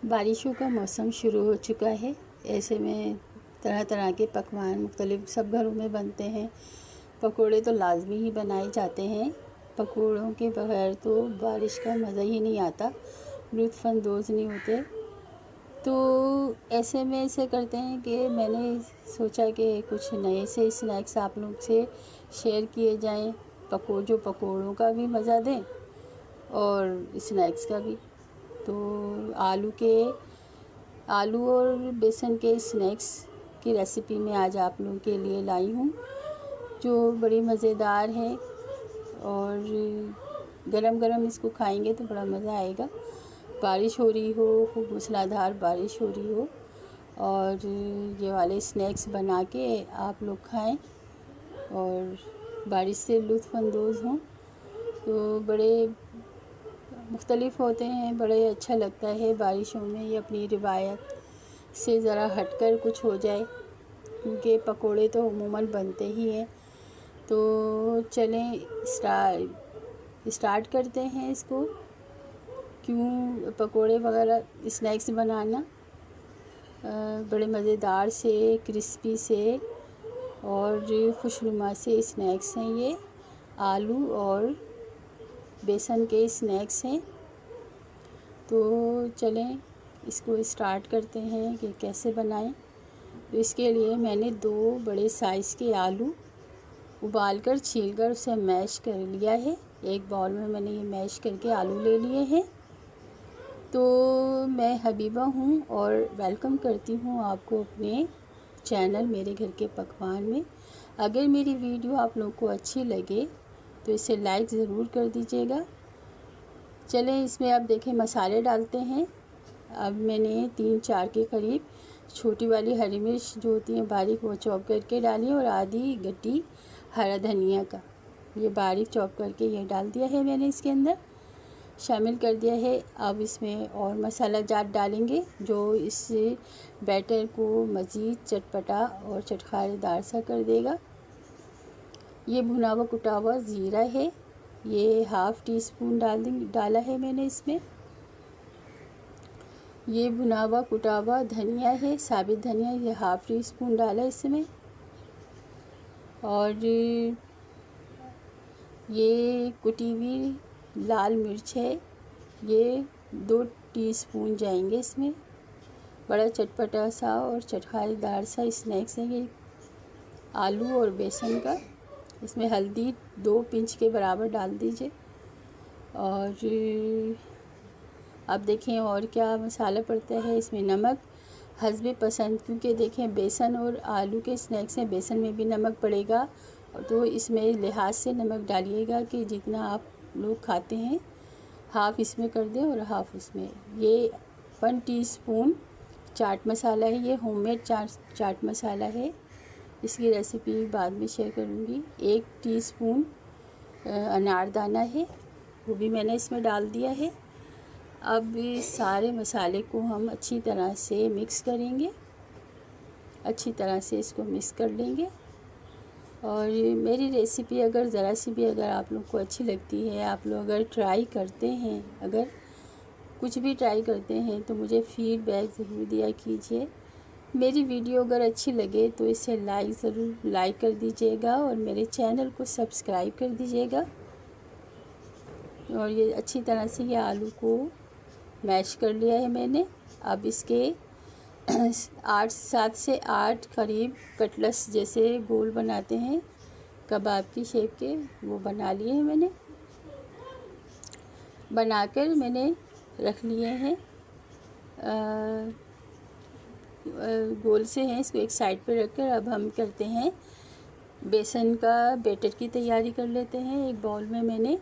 बारिशों का मौसम शुरू हो चुका है। ऐसे में तरह तरह के पकवान मुख्तलिफ सब घरों में बनते हैं। पकोड़े तो लाजमी ही बनाए जाते हैं। पकोड़ों के बगैर तो बारिश का मज़ा ही नहीं आता, लुत्फ़ अंदोज़ नहीं होते। तो ऐसे में ऐसे करते हैं कि मैंने सोचा कि कुछ नए से स्नैक्स आप लोग से शेयर किए जाएं, जो पकोड़ों का भी मज़ा दें और स्नैक्स का भी। तो आलू और बेसन के स्नैक्स की रेसिपी मैं आज आप लोगों के लिए लाई हूँ, जो बड़ी मज़ेदार है और गरम गरम इसको खाएंगे तो बड़ा मज़ा आएगा। बारिश हो रही हो, खूब मूसलाधार बारिश हो रही हो और ये वाले स्नैक्स बना के आप लोग खाएं और बारिश से लुत्फ़ अंदोज़ हों तो बड़े मुख्तलिफ़ होते हैं। बड़े अच्छा लगता है बारिशों में ये अपनी रिवायत से ज़रा हटकर कुछ हो जाए, क्योंकि पकोड़े तो उमूमन बनते ही हैं। तो चलें स्टार्ट करते हैं इसको। क्यों पकोड़े वगैरह स्नैक्स बनाना बड़े मज़ेदार से, क्रिस्पी से और खुशनुमा से स्नैक्स हैं। ये आलू और बेसन के स्नैक्स हैं। तो चलें इसको स्टार्ट करते हैं कि कैसे बनाएं। तो इसके लिए मैंने 2 बड़े साइज़ के आलू उबालकर छीलकर उसे मैश कर लिया है। एक बाउल में मैंने ये मैश करके आलू ले लिए हैं। तो मैं हबीबा हूँ और वेलकम करती हूँ आपको अपने चैनल मेरे घर के पकवान में। अगर मेरी वीडियो आप लोगों को अच्छी लगे तो इसे लाइक ज़रूर कर दीजिएगा। चलें इसमें अब देखें मसाले डालते हैं। अब मैंने 3-4 के करीब छोटी वाली हरी मिर्च जो होती है बारीक, वो चॉप करके डाली और आधी गड्डी हरा धनिया का ये बारीक चॉप करके ये डाल दिया है, मैंने इसके अंदर शामिल कर दिया है। अब इसमें और मसाला जात डालेंगे जो इस बैटर को मज़ीद चटपटा और चटखारेदार सा कर देगा। ये भुना हुआ कुटा हुआ ज़ीरा है, ये ½ टी स्पून डाला है मैंने इसमें। ये भुना हुआ कुटा हुआ धनिया है, साबित धनिया, ये ½ टी स्पून डाला इसमें। और ये कुटी हुई लाल मिर्च है, ये 2 टीस्पून जाएंगे इसमें। बड़ा चटपटा सा और चटखारेदार सा स्नैक्स है ये आलू और बेसन का। इसमें हल्दी 2 पिंच के बराबर डाल दीजिए। और अब देखें और क्या मसाला पड़ता है इसमें। नमक हस्बे पसंद, क्योंकि देखें बेसन और आलू के स्नैक्स हैं, बेसन में भी नमक पड़ेगा, तो इसमें लिहाज से नमक डालिएगा कि जितना आप लोग खाते हैं ½ इसमें कर दें और ½ उसमें। ये 1 टीस्पून चाट मसाला है, ये होममेड चाट मसाला है, इसकी रेसिपी बाद में शेयर करूँगी। 1 टीस्पून अनारदाना है, वो भी मैंने इसमें डाल दिया है। अब सारे मसाले को हम अच्छी तरह से मिक्स करेंगे, अच्छी तरह से इसको मिक्स कर लेंगे। और मेरी रेसिपी अगर ज़रा सी भी अगर आप लोग को अच्छी लगती है, आप लोग अगर ट्राई करते हैं, अगर कुछ भी ट्राई करते हैं तो मुझे फ़ीडबैक ज़रूर दिया कीजिए। मेरी वीडियो अगर अच्छी लगे तो इसे लाइक कर दीजिएगा और मेरे चैनल को सब्सक्राइब कर दीजिएगा। और ये अच्छी तरह से ये आलू को मैश कर लिया है मैंने। अब इसके 7 से 8 करीब कटलेट्स जैसे गोल बनाते हैं कबाब की शेप के, वो बना लिए हैं मैंने, बनाकर मैंने रख लिए हैं। गोल से हैं, इसको एक साइड पे रखकर अब हम करते हैं बेसन का बैटर की तैयारी कर लेते हैं। एक बाउल में मैंने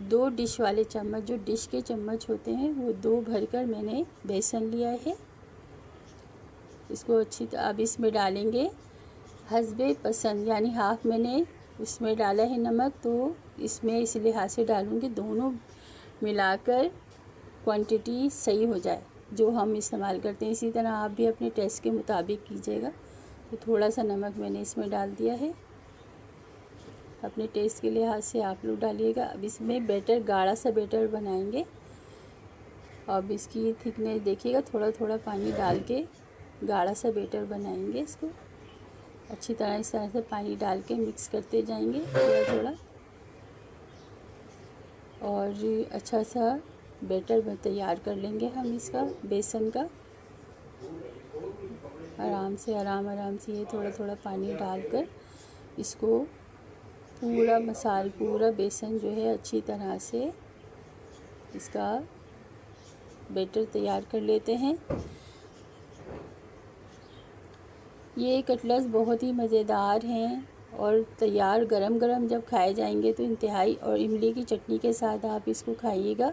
2 डिश वाले चम्मच, जो डिश के चम्मच होते हैं, वो 2 भरकर मैंने बेसन लिया है। इसको अब इसमें डालेंगे हस्बे पसंद, यानी ½ मैंने उसमें डाला है नमक, तो इसमें इस लिहाज से डालूँगी दोनों मिलाकर क्वांटिटी सही हो जाए जो हम इस्तेमाल करते हैं। इसी तरह आप भी अपने टेस्ट के मुताबिक कीजिएगा। तो थोड़ा सा नमक मैंने इसमें डाल दिया है, अपने टेस्ट के लिहाज से आप लोग डालिएगा। अब इसमें बैटर, गाढ़ा सा बैटर बनाएंगे अब इसकी थिकनेस देखिएगा, थोड़ा थोड़ा पानी डाल के गाढ़ा सा बैटर बनाएंगे। इसको अच्छी तरह इस तरह से पानी डाल के मिक्स करते जाएंगे थोड़ा थोड़ा, और अच्छा सा बैटर तैयार कर लेंगे हम इसका बेसन का। आराम से ये थोड़ा थोड़ा पानी डालकर इसको पूरा बेसन जो है अच्छी तरह से इसका बैटर तैयार कर लेते हैं। ये कटलेट्स बहुत ही मज़ेदार हैं और तैयार गरम गरम जब खाए जाएंगे तो इंतहाई, और इमली की चटनी के साथ आप इसको खाइएगा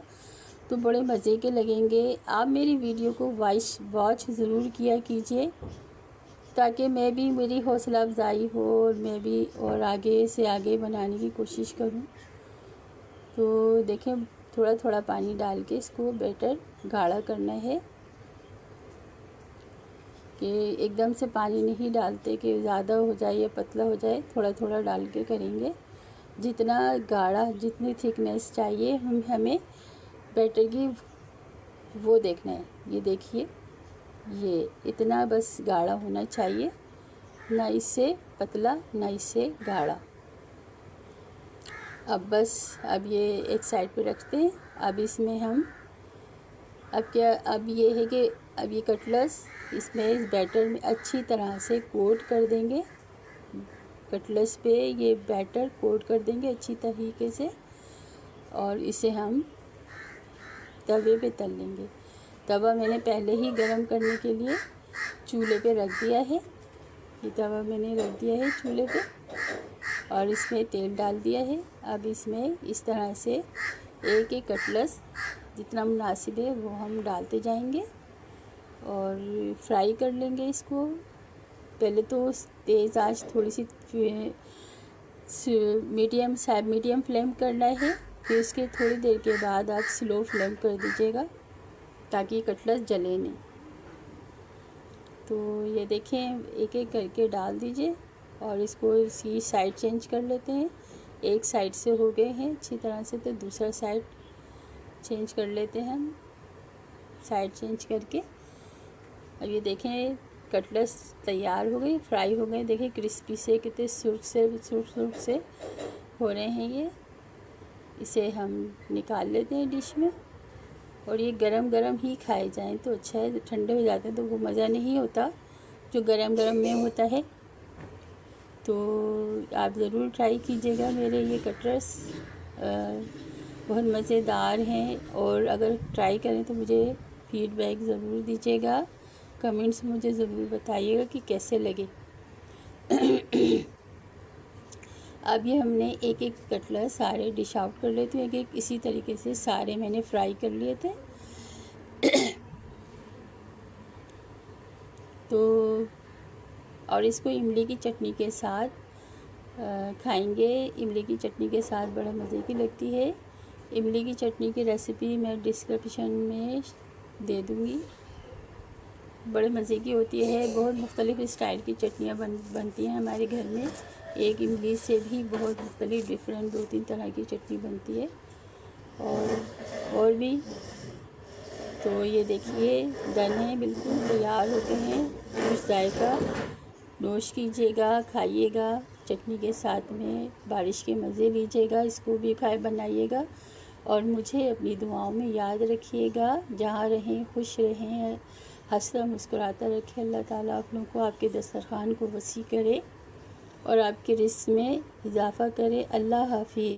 तो बड़े मज़े के लगेंगे। आप मेरी वीडियो को वॉच ज़रूर किया कीजिए ताकि मैं भी, मेरी हौसला अफजाई हो और मैं भी और आगे से आगे बनाने की कोशिश करूं। तो देखें, थोड़ा थोड़ा पानी डाल के इसको बैटर गाढ़ा करना है कि एकदम से पानी नहीं डालते कि ज़्यादा हो जाए या पतला हो जाए, थोड़ा थोड़ा डाल के करेंगे। जितना गाढ़ा, जितनी थिकनेस चाहिए हमें बैटर की वो देखना है। ये देखिए, ये इतना बस गाढ़ा होना चाहिए, ना इससे पतला ना इससे गाढ़ा। अब ये एक साइड पे रखते हैं। अब इसमें हम अब ये है कि अब ये कटलेट्स इसमें इस बैटर में अच्छी तरह से कोट कर देंगे। कटलेट्स पे ये बैटर कोट कर देंगे अच्छी तरीके से, और इसे हम तवे पे तल लेंगे। तवा मैंने पहले ही गरम करने के लिए चूल्हे पे रख दिया है। ये तवा मैंने रख दिया है चूल्हे पे और इसमें तेल डाल दिया है। अब इसमें इस तरह से एक एक कटलेट्स जितना मुनासिब है वो हम डालते जाएंगे और फ्राई कर लेंगे इसको। पहले तो तेज़ आंच थोड़ी सी मीडियम फ्लेम करना है, फिर उसके थोड़ी देर के बाद आप स्लो फ्लेम कर दीजिएगा ताकि कटलेट्स जले नहीं। तो ये देखें, एक एक करके डाल दीजिए और इसको इसी साइड चेंज कर लेते हैं। एक साइड से हो गए हैं अच्छी तरह से, तो दूसरा साइड चेंज कर लेते हैं हम। साइड चेंज करके अब ये देखें कटलेट्स तैयार हो गई, फ्राई हो गए। देखिए क्रिस्पी से कितने सुर्ख से हो रहे हैं ये। इसे हम निकाल लेते हैं डिश में, और ये गरम गरम ही खाए जाएं तो अच्छा है। ठंडे हो जाते हैं तो वो मज़ा नहीं होता जो गरम गरम में होता है। तो आप ज़रूर ट्राई कीजिएगा मेरे ये कटलेट्स, बहुत मज़ेदार हैं। और अगर ट्राई करें तो मुझे फीडबैक ज़रूर दीजिएगा, कमेंट्स मुझे ज़रूर बताइएगा कि कैसे लगे। अब ये हमने एक एक कटलेट सारे डिश आउट कर लेते हैं। एक इसी तरीके से सारे मैंने फ्राई कर लिए थे। तो और इसको इमली की चटनी के साथ खाएंगे। इमली की चटनी के साथ बड़ा मज़े की लगती है। इमली की चटनी की रेसिपी मैं डिस्क्रिप्शन में दे दूँगी। बड़े मज़े की होती है। बहुत मुख्तलिफ़ स्टाइल की चटनियाँ बनती हैं हमारे घर में। एक इमली से भी बहुत मुख्तलिफ़ डिफरेंट 2-3 तरह की चटनी बनती है और भी। तो ये देखिए डन है, बिल्कुल तैयार होते हैं। कुछ जायका नोश कीजिएगा, खाइएगा चटनी के साथ में, बारिश के मज़े लीजिएगा। इसको भी बनाइएगा और मुझे अपनी दुआओं में याद रखिएगा। जहाँ रहें खुश रहें, हंसता मुस्कुराता रखे। अल्लाह ताला आप लोगों को, आपके दस्तरखान को वसी करे और आपके रिज़्क़ में इजाफ़ा करे। अल्लाह हाफ़िज़।